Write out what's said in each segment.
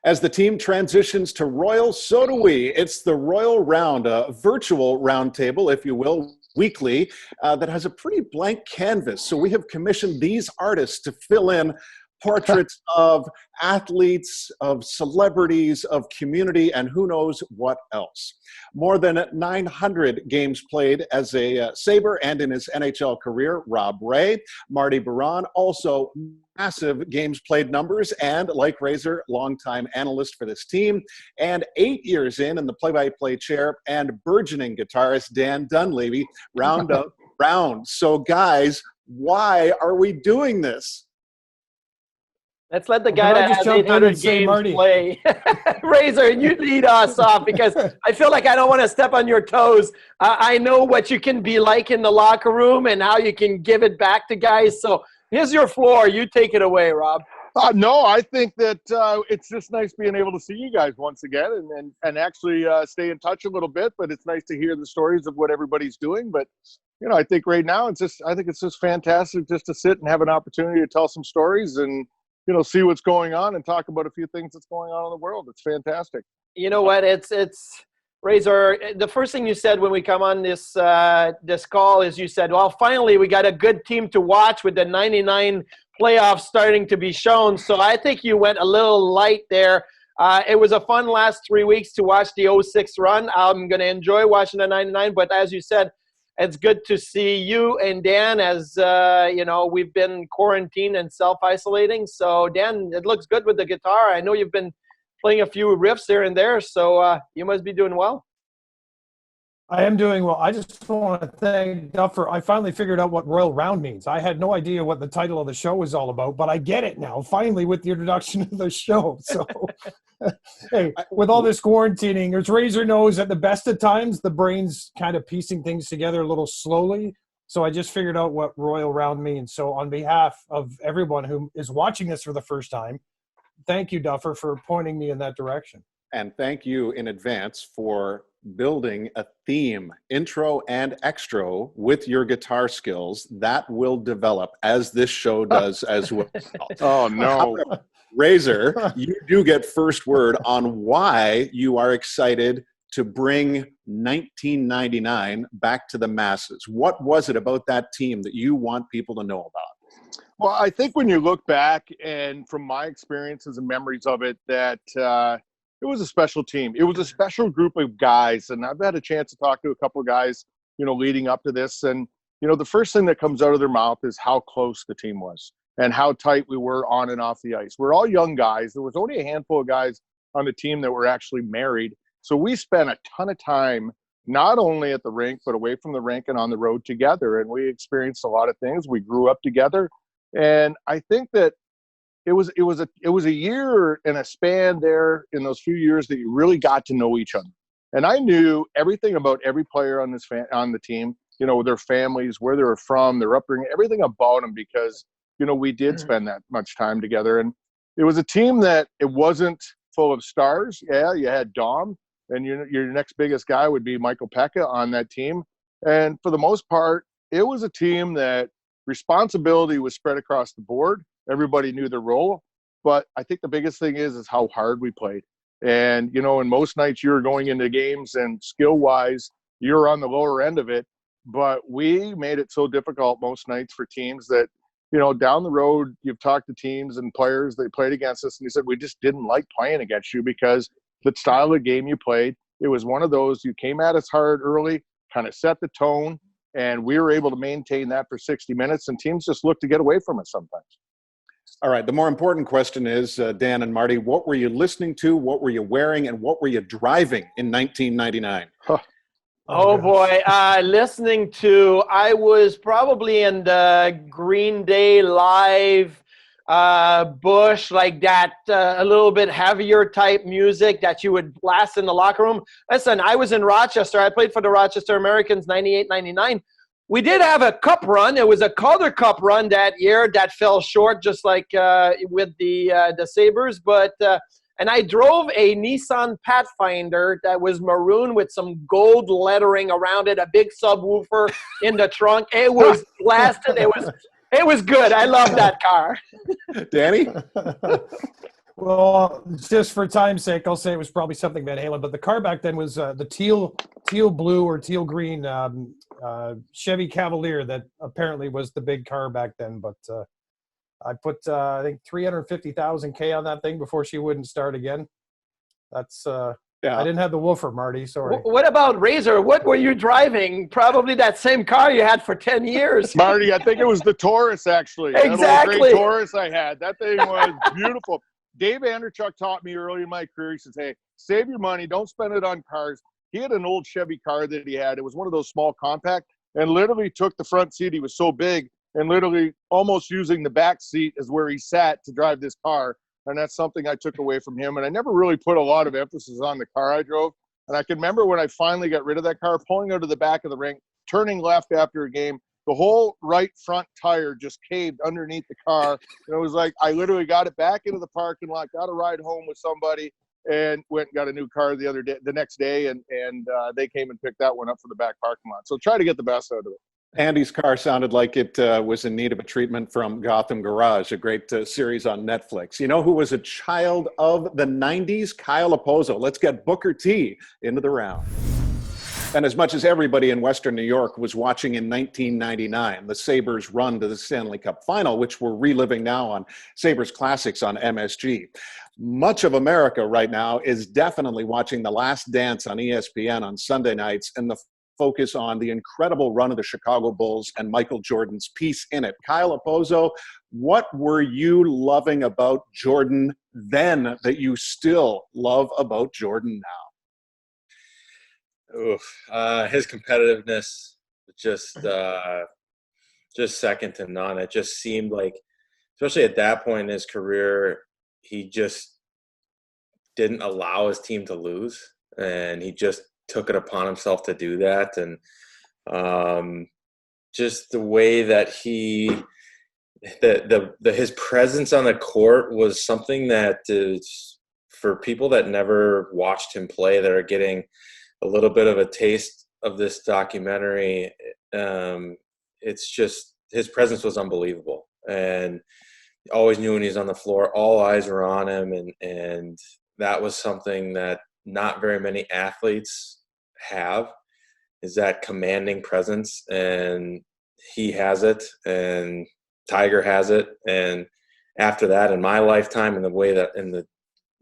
As the team transitions to Royal, so do we. It's the Royal Round, a virtual roundtable, if you will, weekly, that has a pretty blank canvas. So we have commissioned these artists to fill in portraits of athletes, of celebrities, of community, and who knows what else. More than 900 games played as a Sabre and in his NHL career, Rob Ray. Marty Biron, also massive games played numbers, and like Razor, longtime analyst for this team, and 8 years in the play-by-play chair, and burgeoning guitarist Dan Dunleavy, round up round. So guys, why are we doing this? Let's let the guy that has 800 games play. Razor, you lead us off because I feel like I don't want to step on your toes. I know what you can be like in the locker room and how you can give it back to guys. So here's your floor. You take it away, Rob. No, I think that it's just nice being able to see you guys once again and actually stay in touch a little bit. But it's nice to hear the stories of what everybody's doing. But, you know, I think right now I think it's just fantastic just to sit and have an opportunity to tell some stories and, you know, see what's going on and talk about a few things that's going on in the world. It's fantastic. You know what? It's Razor. The first thing you said when we come on this call is you said, well, finally we got a good team to watch with the 99 playoffs starting to be shown. So I think you went a little light there. It was a fun last 3 weeks to watch the 06 run. I'm going to enjoy watching the 99, but as you said, it's good to see you and Dan as, you know, we've been quarantined and self-isolating. So, Dan, it looks good with the guitar. I know you've been playing a few riffs here and there, so you must be doing well. I am doing well. I just want to thank Duff for, I finally figured out what Royal Round means. I had no idea what the title of the show was all about, but I get it now, finally, with the introduction of the show. So, hey, with all this quarantining, as Razor knows, at the best of times, the brain's kind of piecing things together a little slowly. So I just figured out what Royal Round means. So on behalf of everyone who is watching this for the first time, thank you, Duffer, for pointing me in that direction. And thank you in advance for building a theme, intro and extra, with your guitar skills that will develop as this show does as well. Oh, no. Razor, you do get first word on why you are excited to bring 1999 back to the masses. What was it about that team that you want people to know about? Well, I think when you look back and from my experiences and memories of it, that it was a special team. It was a special group of guys. And I've had a chance to talk to a couple of guys, you know, leading up to this. And, you know, the first thing that comes out of their mouth is how close the team was and how tight we were on and off the ice. We're all young guys. There was only a handful of guys on the team that were actually married. So we spent a ton of time, not only at the rink, but away from the rink and on the road together. And we experienced a lot of things. We grew up together. And I think that it was a year and a span there in those few years that you really got to know each other. And I knew everything about every player on on the team, you know, their families, where they were from, their upbringing, everything about them, because, you know, we did spend that much time together. And it was a team that it wasn't full of stars. Yeah, you had Dom, and your next biggest guy would be Michael Pekka on that team. And for the most part, it was a team that responsibility was spread across the board. Everybody knew their role. But I think the biggest thing is how hard we played. And, you know, and most nights you were going into games and skill-wise, you're on the lower end of it. But we made it so difficult most nights for teams that, you know, down the road, you've talked to teams and players that played against us, and they said, we just didn't like playing against you because the style of game you played, it was one of those, you came at us hard early, kind of set the tone, and we were able to maintain that for 60 minutes, and teams just looked to get away from us sometimes. All right, the more important question is, Dan and Marty, what were you listening to, what were you wearing, and what were you driving in 1999? Oh boy, listening to, I was probably in the Green Day live Bush, like that, a little bit heavier type music that you would blast in the locker room. Listen, I was in Rochester. I played for the Rochester Americans 98, 99. We did have a cup run. It was a Calder Cup run that year that fell short, just like with the Sabres. But and I drove a Nissan Pathfinder that was maroon with some gold lettering around it, a big subwoofer in the trunk. It was blasted. It was good. I love that car. Danny? Well, just for time's sake, I'll say it was probably something Van Halen. But the car back then was the teal blue or teal green Chevy Cavalier that apparently was the big car back then. But I put I think 350,000 K on that thing before she wouldn't start again. That's Yeah. I didn't have the woofer, Marty. Sorry. What about Razor? What were you driving? Probably that same car you had for 10 years. Marty, I think it was the Taurus, actually. Exactly. That old gray Taurus I had. That thing was beautiful. Dave Anderchuk taught me early in my career. He says, hey, save your money. Don't spend it on cars. He had an old Chevy car that he had. It was one of those small compact, and literally took the front seat. He was so big, and literally almost using the back seat as where he sat to drive this car. And that's something I took away from him. And I never really put a lot of emphasis on the car I drove. And I can remember when I finally got rid of that car, pulling out of the back of the rink, turning left after a game, the whole right front tire just caved underneath the car. And it was like I literally got it back into the parking lot, got a ride home with somebody, and went and got a new car the next day. And they came and picked that one up for the back parking lot. So try to get the best out of it. Andy's car sounded like it was in need of a treatment from Gotham Garage, a great series on Netflix. You know who was a child of the 90s? Kyle Okposo. Let's get Booker T into the round. And as much as everybody in Western New York was watching in 1999, the Sabres' run to the Stanley Cup Final, which we're reliving now on Sabres Classics on MSG, much of America right now is definitely watching The Last Dance on ESPN on Sunday nights, and the focus on the incredible run of the Chicago Bulls and Michael Jordan's piece in it. Kyle Okposo, what were you loving about Jordan then that you still love about Jordan now? His competitiveness just second to none. It just seemed like, especially at that point in his career, he just didn't allow his team to lose, and he just took it upon himself to do that. And just the way that his presence on the court was something that is, for people that never watched him play, that are getting a little bit of a taste of this documentary, it's just, his presence was unbelievable. And always knew when he was on the floor, all eyes were on him. And that was something that not very many athletes have, is that commanding presence. And he has it, and Tiger has it. And after that, in my lifetime, in the way that,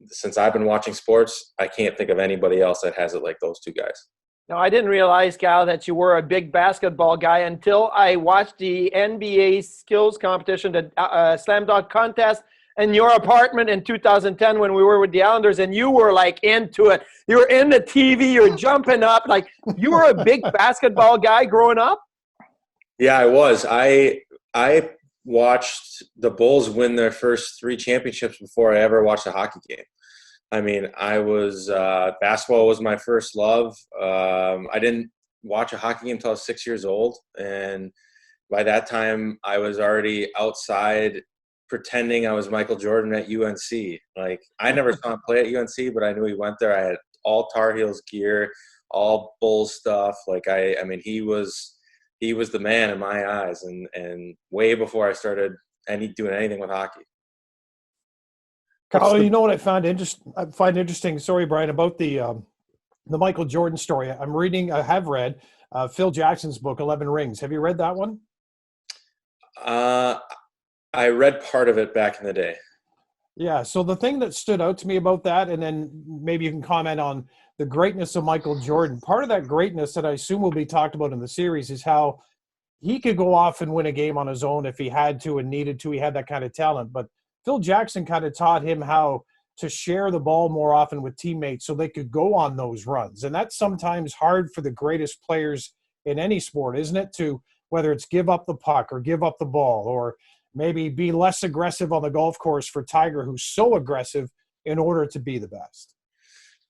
since I've been watching sports, I can't think of anybody else that has it like those two guys. No, I didn't realize, Cal, that you were a big basketball guy until I watched the NBA skills competition, the slam dunk contest, in your apartment in 2010 when we were with the Islanders, and you were like into it. You were in the TV, you're jumping up. Like, you were a big basketball guy growing up? Yeah, I was. I watched the Bulls win their first 3 championships before I ever watched a hockey game. I mean, I was basketball was my first love. I didn't watch a hockey game until I was 6 years old, and by that time, I was already outside pretending I was Michael Jordan at UNC. Like, I never saw him play at UNC, but I knew he went there. I had all Tar Heels gear, all Bulls stuff. Like, I mean, he was the man in my eyes, and way before I started doing anything with hockey. Kyle, you know what I find interesting. Sorry, Brian, about the Michael Jordan story. I have read Phil Jackson's book, 11 Rings. Have you read that one? I read part of it back in the day. Yeah. So the thing that stood out to me about that, and then maybe you can comment on the greatness of Michael Jordan. Part of that greatness that I assume will be talked about in the series is how he could go off and win a game on his own if he had to and needed to. He had that kind of talent. But Phil Jackson kind of taught him how to share the ball more often with teammates so they could go on those runs. And that's sometimes hard for the greatest players in any sport, isn't it? To whether it's give up the puck or give up the ball, or maybe be less aggressive on the golf course for Tiger, who's so aggressive in order to be the best.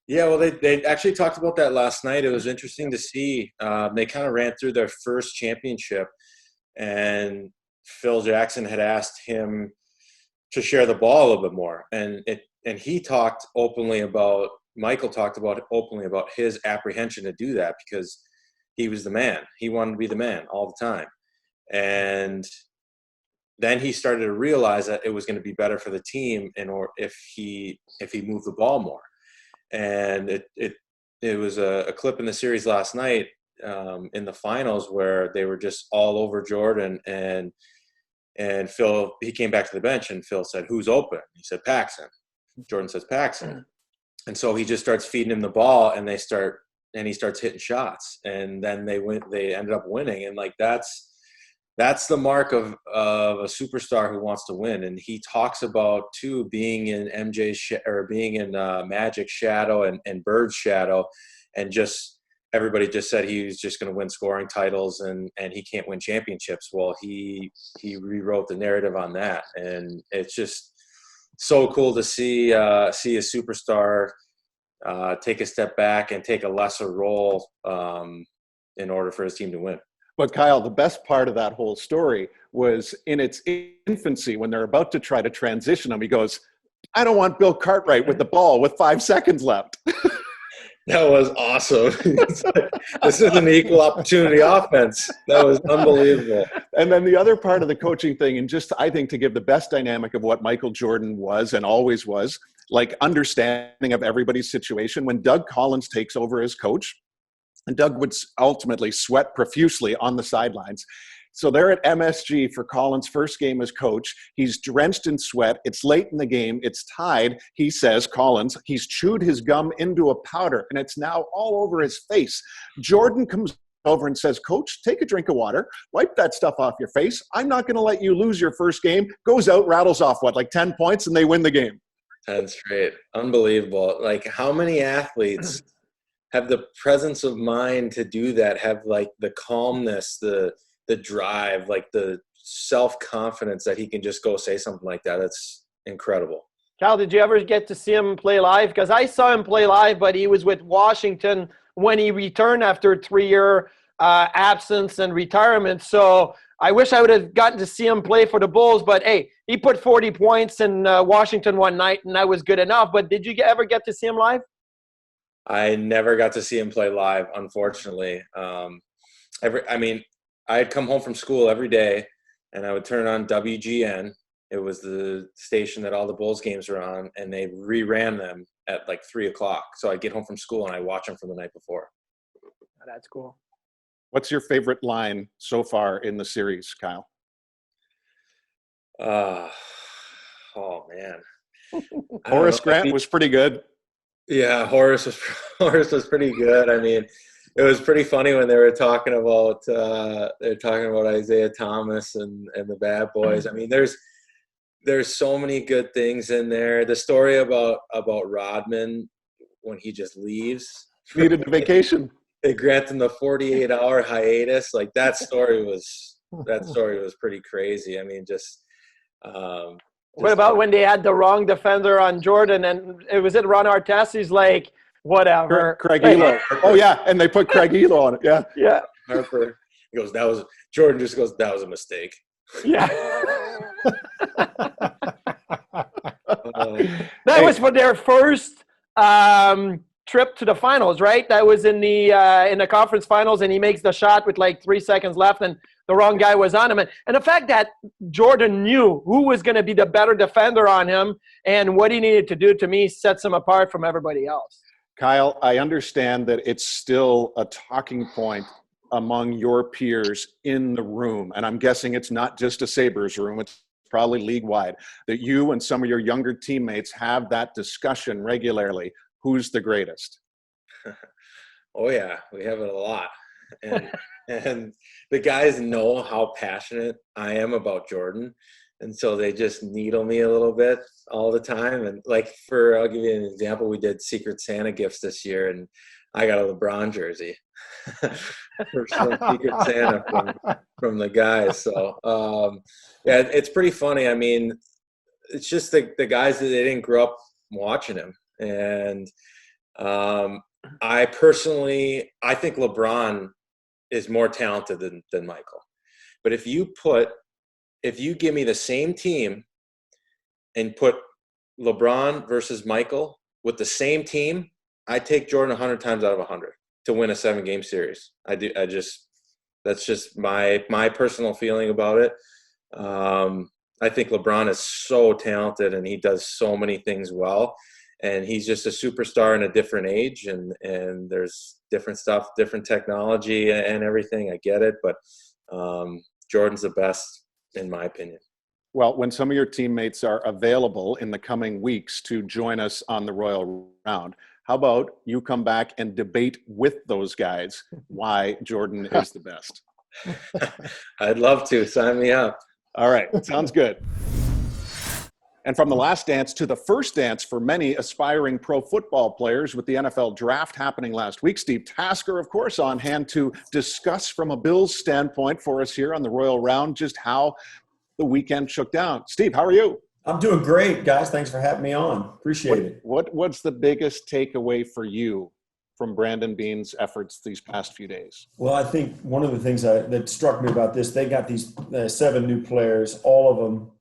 Yeah, well, they actually talked about that last night. It was interesting to see. They kind of ran through their first championship, and Phil Jackson had asked him to share the ball a little bit more. And he talked openly about, Michael talked about openly about his apprehension to do that because he was the man. He wanted to be the man all the time. And then he started to realize that it was going to be better for the team if he moved the ball more. And it was a clip in the series last night in the finals where they were just all over Jordan, and Phil, he came back to the bench and Phil said, "Who's open?" He said, "Paxson." Jordan says, "Paxson." And so he just starts feeding him the ball, and he starts hitting shots, and then they ended up winning. And like that's the mark of a superstar who wants to win. And he talks about too being in being in Magic's shadow and Bird's shadow, and just everybody just said he was just going to win scoring titles and he can't win championships. Well, he rewrote the narrative on that, and it's just so cool to see a superstar take a step back and take a lesser role in order for his team to win. But Kyle, the best part of that whole story was in its infancy when they're about to try to transition him. He goes, "I don't want Bill Cartwright with the ball with 5 seconds left." That was awesome. This is an equal opportunity offense. That was unbelievable. And then the other part of the coaching thing, and just I think to give the best dynamic of what Michael Jordan was and always was, like understanding of everybody's situation. When Doug Collins takes over as coach, and Doug would ultimately sweat profusely on the sidelines. So they're at MSG for Collins' first game as coach. He's drenched in sweat. It's late in the game. It's tied. He says, Collins, he's chewed his gum into a powder, and it's now all over his face. Jordan comes over and says, "Coach, take a drink of water. Wipe that stuff off your face. I'm not going to let you lose your first game." Goes out, rattles off, 10 points, and they win the game. That's great. Unbelievable. Like, how many athletes have the presence of mind to do that, have like the calmness, the drive, like the self-confidence that he can just go say something like that. That's incredible. Kyle, did you ever get to see him play live? Because I saw him play live, but he was with Washington when he returned after a 3-year absence and retirement. So I wish I would have gotten to see him play for the Bulls. But, hey, he put 40 points in Washington one night, and that was good enough. But did you ever get to see him live? I never got to see him play live, unfortunately. I'd come home from school every day, and I would turn on WGN. It was the station that all the Bulls games were on, and they reran them at 3 o'clock. So I'd get home from school, and I'd watch them from the night before. Oh, that's cool. What's your favorite line so far in the series, Kyle? Oh, man. Horace Grant was pretty good. Yeah, Horace was pretty good. I mean, it was pretty funny when they were talking about Isaiah Thomas and the Bad Boys. I mean, there's so many good things in there. The story about Rodman when he just leaves, needed a vacation. They grant him the 48-hour hiatus. Like that story was pretty crazy. I mean, what about when they had the wrong defender on Jordan, and was it Ron Artest? He's like, whatever. Craig Elo. Oh, yeah, and they put Craig Elo on it, yeah. Yeah. Harper. He goes, Jordan just goes, "That was a mistake." Yeah. That was for their first trip to the finals, right? That was in the conference finals, and he makes the shot with 3 seconds left, and the wrong guy was on him. And the fact that Jordan knew who was going to be the better defender on him and what he needed to do, to me, sets him apart from everybody else. Kyle, I understand that it's still a talking point among your peers in the room, and I'm guessing it's not just a Sabres room, it's probably league-wide, that you and some of your younger teammates have that discussion regularly. Who's the greatest? Oh, yeah, we have it a lot. And the guys know how passionate I am about Jordan, and so they just needle me a little bit all the time. And I'll give you an example. We did Secret Santa gifts this year, and I got a LeBron jersey for some Secret Santa from the guys. So, yeah, it's pretty funny. I mean, it's just the guys that they didn't grow up watching him. And I think LeBron is more talented than Michael. But if you give me the same team and put LeBron versus Michael with the same team, I take Jordan 100 times out of 100 to win a 7-game series. That's just my personal feeling about it. I think LeBron is so talented and he does so many things well. And he's just a superstar in a different age, and there's different stuff, different technology and everything. I get it, but Jordan's the best in my opinion. Well, when some of your teammates are available in the coming weeks to join us on the Royal Round, how about you come back and debate with those guys why Jordan is the best? I'd love to. Sign me up. All right. Sounds good. And from the last dance to the first dance for many aspiring pro football players with the NFL draft happening last week, Steve Tasker, of course, on hand to discuss from a Bills standpoint for us here on the Royal Round just how the weekend shook down. Steve, how are you? I'm doing great, guys. Thanks for having me on. Appreciate it. What's the biggest takeaway for you from Brandon Beane's efforts these past few days? Well, I think one of the things that struck me about this, they got these 7 new players, all of them.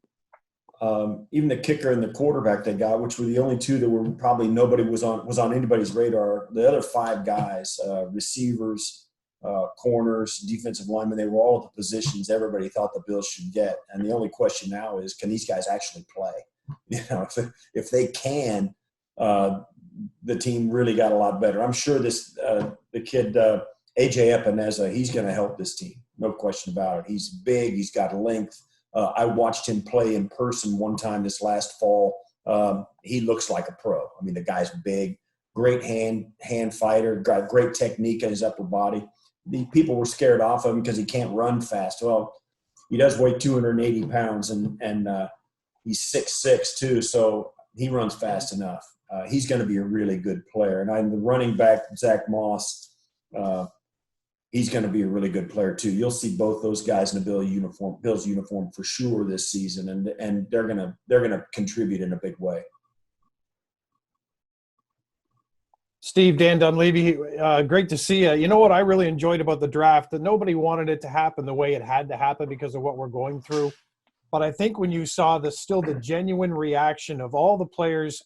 Even the kicker and the quarterback they got, which were the only 2 that were probably nobody was on anybody's radar. The other 5 guys, receivers, corners, defensive linemen, they were all at the positions everybody thought the Bills should get. And the only question now is, can these guys actually play? You know, if they can, the team really got a lot better. I'm sure the kid AJ Epineza, he's going to help this team, no question about it. He's big, he's got length. I watched him play in person one time this last fall. He looks like a pro. I mean, the guy's big, great hand fighter, got great technique in his upper body. The people were scared off of him because he can't run fast. Well, he does weigh 280 pounds, and he's 6'6", too, so he runs fast enough. He's going to be a really good player. And the running back, Zach Moss, he's going to be a really good player too. You'll see both those guys in the Bills uniform for sure this season, and they're going to contribute in a big way. Steve, Dan Dunleavy, great to see you. You know what I really enjoyed about the draft? That nobody wanted it to happen the way it had to happen because of what we're going through. But I think when you saw the genuine reaction of all the players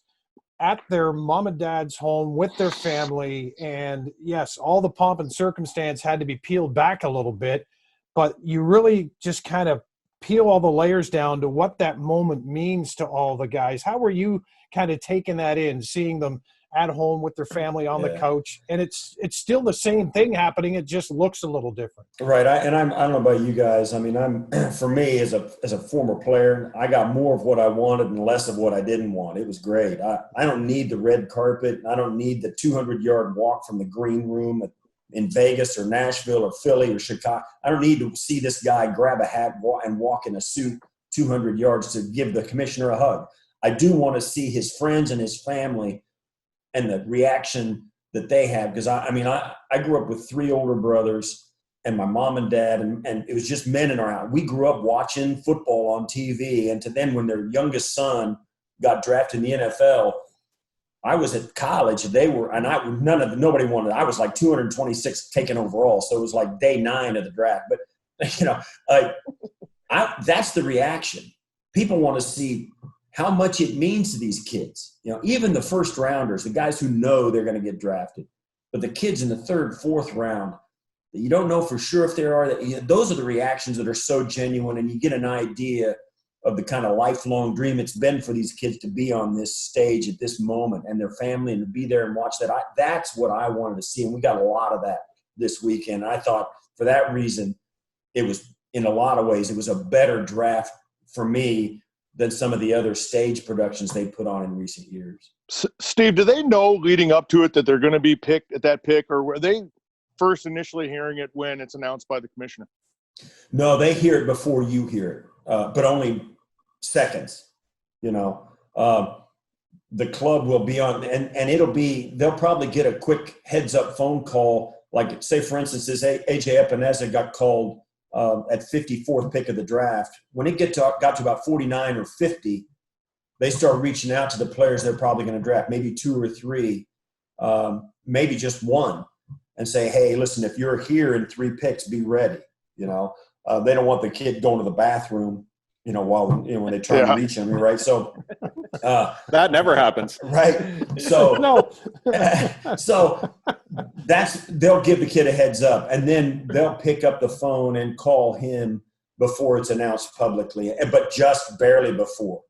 at their mom and dad's home with their family, and yes, all the pomp and circumstance had to be peeled back a little bit, but you really just kind of peel all the layers down to what that moment means to all the guys. How were you kind of taking that in, seeing them at home with their family on the couch? And it's still the same thing happening. It just looks a little different. Right. I don't know about you guys. I mean, for me as a former player, I got more of what I wanted and less of what I didn't want. It was great. I don't need the red carpet. I don't need the 200-yard walk from the green room in Vegas or Nashville or Philly or Chicago. I don't need to see this guy grab a hat and walk in a suit 200 yards to give the commissioner a hug. I do want to see his friends and his family and the reaction that they have. Because, I grew up with 3 older brothers and my mom and dad, and it was just men in our house. We grew up watching football on TV, and to them, when their youngest son got drafted in the NFL, I was at college. They were, and nobody wanted. I was like 226 taken overall, so it was like day 9 of the draft. But that's the reaction. People want to see how much it means to these kids. Even the first rounders, the guys who know they're going to get drafted, but the kids in the 3rd, 4th round that you don't know for sure if there are. Those are the reactions that are so genuine, and you get an idea of the kind of lifelong dream it's been for these kids to be on this stage at this moment, and their family, and to be there and watch that. That's what I wanted to see, and we got a lot of that this weekend. I thought for that reason, it was, in a lot of ways, it was a better draft for me than some of the other stage productions they put on in recent years. Steve, do they know leading up to it that they're going to be picked at that pick, or were they first initially hearing it when it's announced by the commissioner? No, they hear it before you hear it, but only seconds. The club will be on, and they'll probably get a quick heads-up phone call. Like, say, for instance, this AJ Epineza got called at 54th pick of the draft. When it got to about 49 or 50, they start reaching out to the players they're probably going to draft, maybe 2 or 3, maybe just 1, and say, hey, listen, if you're here in 3 picks, be ready. They don't want the kid going to the bathroom, when they try to reach him, right? So that never happens. Right. So No. So they'll give the kid a heads up, and then they'll pick up the phone and call him before it's announced publicly, but just barely before.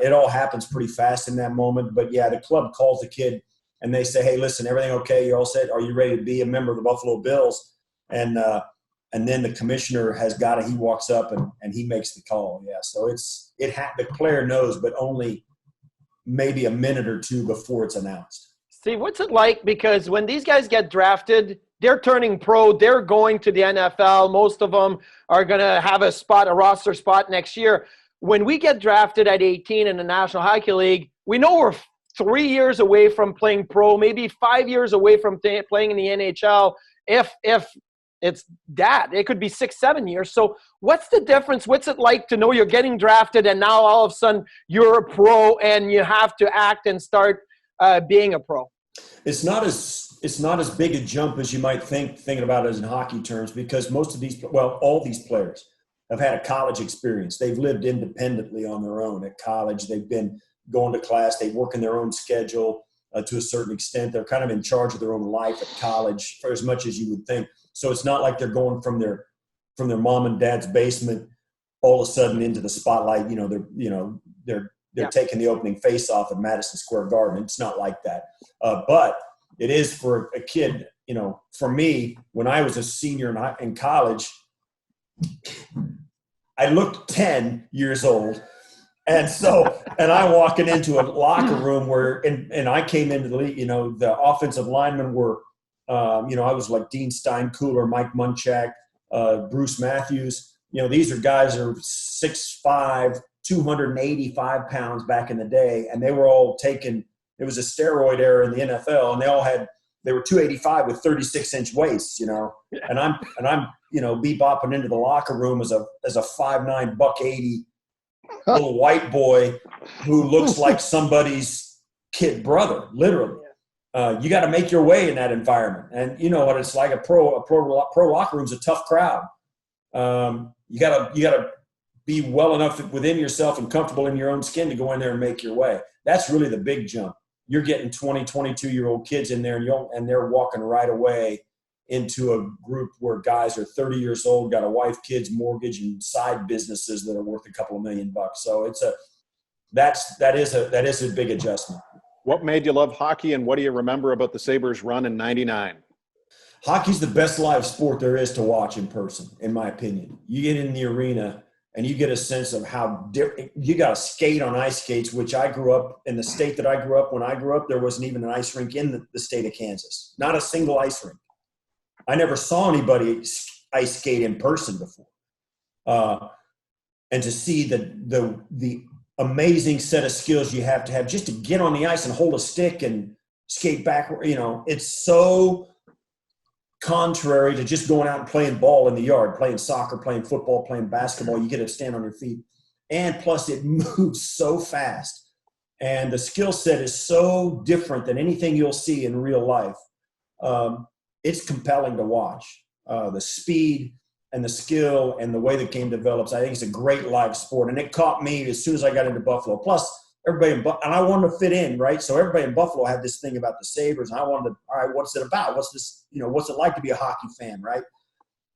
It all happens pretty fast in that moment. But, yeah, the club calls the kid, and they say, hey, listen, everything okay? You're all set? Are you ready to be a member of the Buffalo Bills? And then the commissioner has got it. He walks up, and he makes the call. Yeah, so the player knows, but only maybe a minute or two before it's announced. See, what's it like? Because when these guys get drafted, they're turning pro. They're going to the NFL. Most of them are going to have a roster spot next year. When we get drafted at 18 in the National Hockey League, we know we're 3 years away from playing pro, maybe 5 years away from playing in the NHL. If it's that, it could be 6, 7 years. So what's the difference? What's it like to know you're getting drafted and now all of a sudden you're a pro and you have to act and start being a pro? It's not as big a jump as you might thinking about it in hockey terms, because all these players have had a college experience. They've lived independently on their own at college. They've been going to class. They work in their own schedule to a certain extent. They're kind of in charge of their own life at college for as much as you would think. So it's not like they're going from their mom and dad's basement all of a sudden into the spotlight. They're taking the opening face-off at Madison Square Garden. It's not like that. But it is for a kid, for me, when I was a senior in college, I looked 10 years old. And I walking into a locker room and I came into the league, the offensive linemen were, I was like Dean Steinkuhler, Mike Munchak, Bruce Matthews. These are guys that are 6'5", 285 pounds back in the day, and they were all taken. It was a steroid era in the NFL, and they were 285 with 36-inch waists, and I'm bebopping into the locker room as a 5'9", $180 little white boy who looks like somebody's kid brother, literally. You got to make your way in that environment, and you know what it's like. A pro locker room's a tough crowd. You gotta be well enough within yourself and comfortable in your own skin to go in there and make your way. That's really the big jump. You're getting 20, 22-year-old kids in there, and they're walking right away into a group where guys are 30 years old, got a wife, kids, mortgage, and side businesses that are worth a couple of $1 million. So that is a big adjustment. What made you love hockey, and what do you remember about the Sabres run in '99? Hockey's the best live sport there is to watch in person, in my opinion. You get in the arena and you get a sense of how different – you got to skate on ice skates, which I grew up – in the state that I grew up, when I grew up, there wasn't even an ice rink in the state of Kansas. Not a single ice rink. I never saw anybody ice skate in person before. And to see the amazing set of skills you have to have just to get on the ice and hold a stick and skate back, it's so – contrary to just going out and playing ball in the yard, playing soccer, playing football, playing basketball. You get to stand on your feet. And plus it moves so fast. And the skill set is so different than anything you'll see in real life. It's compelling to watch. The speed and the skill and the way the game develops, I think it's a great live sport. And it caught me as soon as I got into Buffalo. Plus, everybody and I wanted to fit in, right? So everybody in Buffalo had this thing about the Sabres, and I wanted to, all right, what's it about? What's this, what's it like to be a hockey fan, right?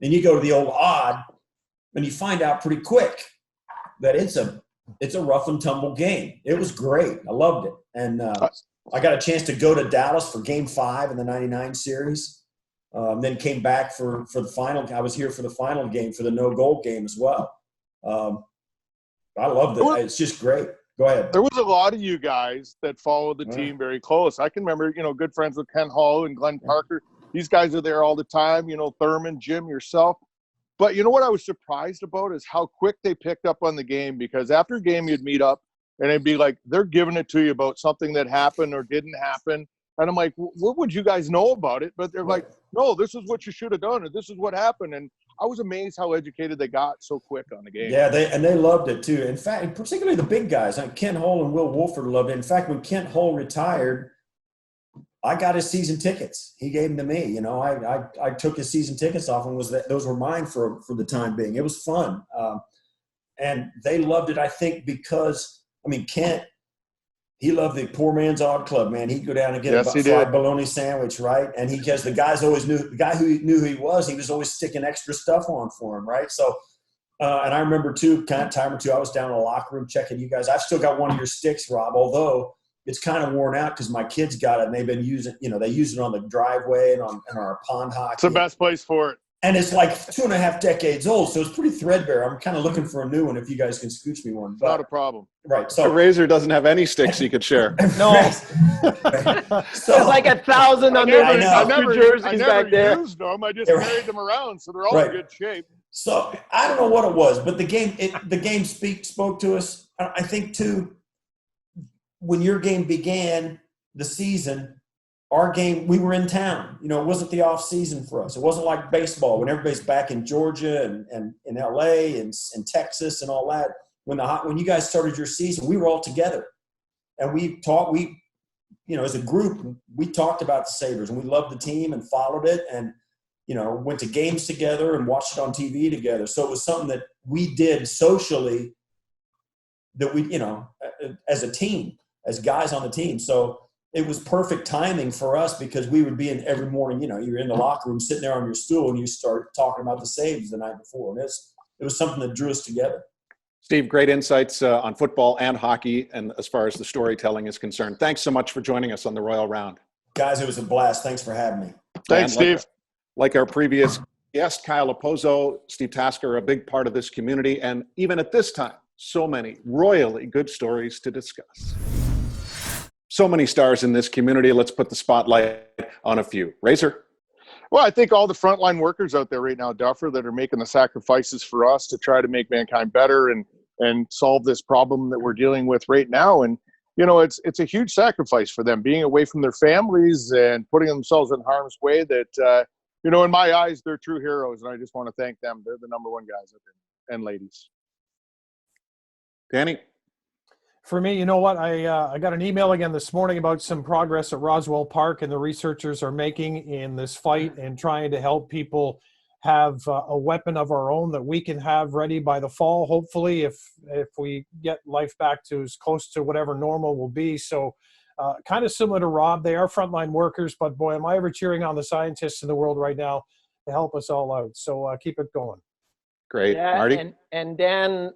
And you go to the old odd, and you find out pretty quick that it's a rough and tumble game. It was great. I loved it. And I got a chance to go to Dallas for Game 5 in the '99 series. Then came back for the final. I was here for the final game, for the no-goal game as well. I loved it. It's just great. Go ahead. There was a lot of you guys that followed the team very close. I can remember, good friends with Ken Hall and Glenn Parker. These guys are there all the time, Thurman, Jim, yourself. But what I was surprised about is how quick they picked up on the game, because after a game you'd meet up and it'd be like they're giving it to you about something that happened or didn't happen. And I'm like, what would you guys know about it? But they're like, no, this is what you should have done, or this is what happened. And I was amazed how educated they got so quick on the game. Yeah, they loved it too. In fact, particularly the big guys, like Ken Hull and Will Wolford loved it. In fact, when Kent Hull retired, I got his season tickets. He gave them to me. I took his season tickets off, and those were mine for the time being. It was fun, and they loved it. I think because Kent. He loved the poor man's odd club, man. He'd go down and get a fried bologna sandwich, right? And because the guy who knew who he was, he was always sticking extra stuff on for him, right? So And I remember too, kind of time or two, I was down in the locker room checking you guys. I've still got one of your sticks, Rob, although it's kind of worn out because my kids got it and they've been using, they use it on the driveway and on our pond hockey. It's the best place for it. And it's like 2.5 decades old, so it's pretty threadbare. I'm kind of looking for a new one if you guys can scooch me one. But, not a problem. Right. So Razor doesn't have any sticks he could share. No. So, There's like 1,000 under New jerseys back there. Used them. I just carried them around, so they're all in good shape. So I don't know what it was, but the game spoke to us. I think too, when your game began, the season, our game, we were in town. It wasn't the off season for us. It wasn't like baseball when everybody's back in Georgia and in LA and Texas and all that. When you guys started your season, we were all together, and we talked. As a group, we talked about the Sabres, and we loved the team and followed it, and went to games together and watched it on TV together. So it was something that we did socially, that we, as a team, as guys on the team. So it was perfect timing for us because we would be in every morning, you're in the locker room sitting there on your stool and you start talking about the Sabres the night before. And it was something that drew us together. Steve, great insights on football and hockey, and as far as the storytelling is concerned. Thanks so much for joining us on the Royal Round. Guys, it was a blast. Thanks for having me. Thanks, Steve. Like our previous guest, Kyle Okposo, Steve Tasker are a big part of this community, and even at this time, so many royally good stories to discuss. So many stars in this community. Let's put the spotlight on a few. Razor? Well, I think all the frontline workers out there right now, Duffer, that are making the sacrifices for us to try to make mankind better and solve this problem that we're dealing with right now. And, it's a huge sacrifice for them, being away from their families and putting themselves in harm's way that, in my eyes, they're true heroes. And I just want to thank them. They're the number one guys out there and ladies. Danny? For me, you know what? I got an email again this morning about some progress at Roswell Park, and the researchers are making in this fight and trying to help people have a weapon of our own that we can have ready by the fall, hopefully, if we get life back to as close to whatever normal will be. So kind of similar to Rob, they are frontline workers, but boy, am I ever cheering on the scientists in the world right now to help us all out. So keep it going. Great. Yeah, Marty? and Dan,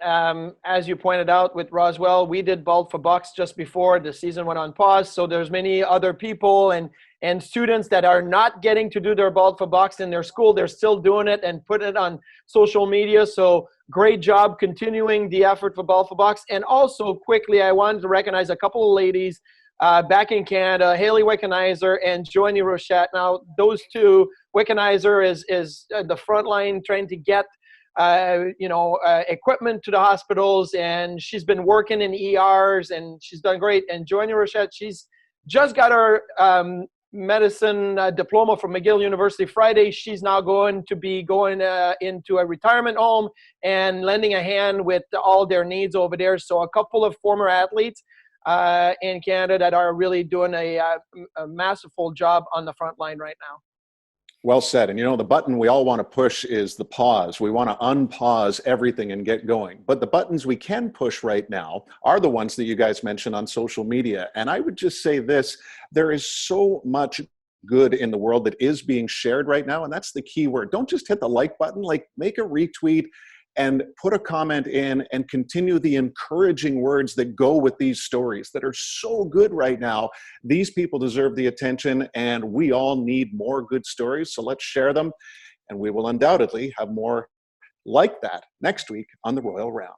as you pointed out with Roswell, we did Bald for Bucks just before the season went on pause. So there's many other people and students that are not getting to do their Bald for Bucks in their school. They're still doing it and putting it on social media. So great job continuing the effort for Bald for Bucks. And also quickly, I wanted to recognize a couple of ladies back in Canada, Haley Wickenheiser and Joanie Rochette. Now, those two, Wickenheiser is the front line trying to get equipment to the hospitals, and she's been working in ERs and she's done great. And Joanie Rochette, she's just got her medicine diploma from McGill University Friday. She's now going to be going into a retirement home and lending a hand with all their needs over there. So a couple of former athletes in Canada that are really doing a masterful job on the front line right now. Well said. And the button we all want to push is the pause. We want to unpause everything and get going. But the buttons we can push right now are the ones that you guys mentioned on social media. And I would just say this, there is so much good in the world that is being shared right now. And that's the key word. Don't just hit the like button, make a retweet and put a comment in and continue the encouraging words that go with these stories that are so good right now. These people deserve the attention, and we all need more good stories. So let's share them, and we will undoubtedly have more like that next week on the Royal Round.